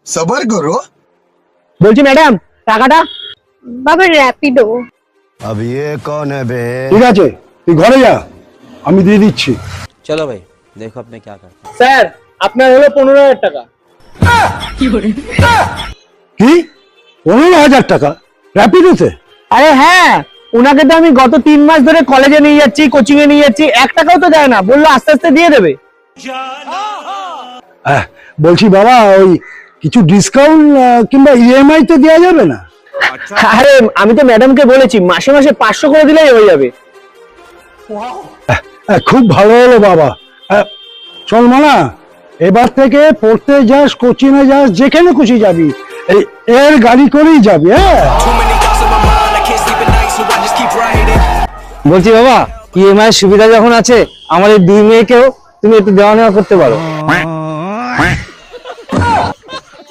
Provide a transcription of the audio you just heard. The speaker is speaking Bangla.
सबर करो। বলছি ম্যাডাম টাকাটা। বাবা র্যাপিডো। अब ये कौन है बे? ঠিক আছে তুই ঘরে যা, আমি দিয়ে দিচ্ছি। चलो भाई देखो अपने क्या करते हैं। স্যার আপনার হলো 15,000 টাকা। কি 15,000 টাকা র্যাপিডোতে? আরে হ্যাঁ, উনাকে তো আমি গত 3 মাস ধরে কলেজে নিয়ে যাচ্ছি, কোচিং এ নিয়ে যাচ্ছি, 1 টাকাও তো দেয় না, বললো আস্তে আস্তে দিয়ে দেবে। বলছি বাবা, ওই কিছু ডিসকাউন্ট কিংবা ইএমআই তে দেওয়া যাবে না? আরে আমি তো ম্যাডামকে বলেছি মাসে মাসে 500 করে দিলেই হয়ে যাবে। খুব ভালো হলো বাবা। চল মানা, এবার থেকে পড়তে যাস, কোচিং এ যাস, যেখানে খুশি যাবি এর গাড়ি করেই যাবি। হ্যাঁ বলছি বাবা, ইএমআই সুবিধা যখন আছে, আমাদের 2 মেয়েকেও তুমি একটু দেওয়া নেওয়া করতে পারো।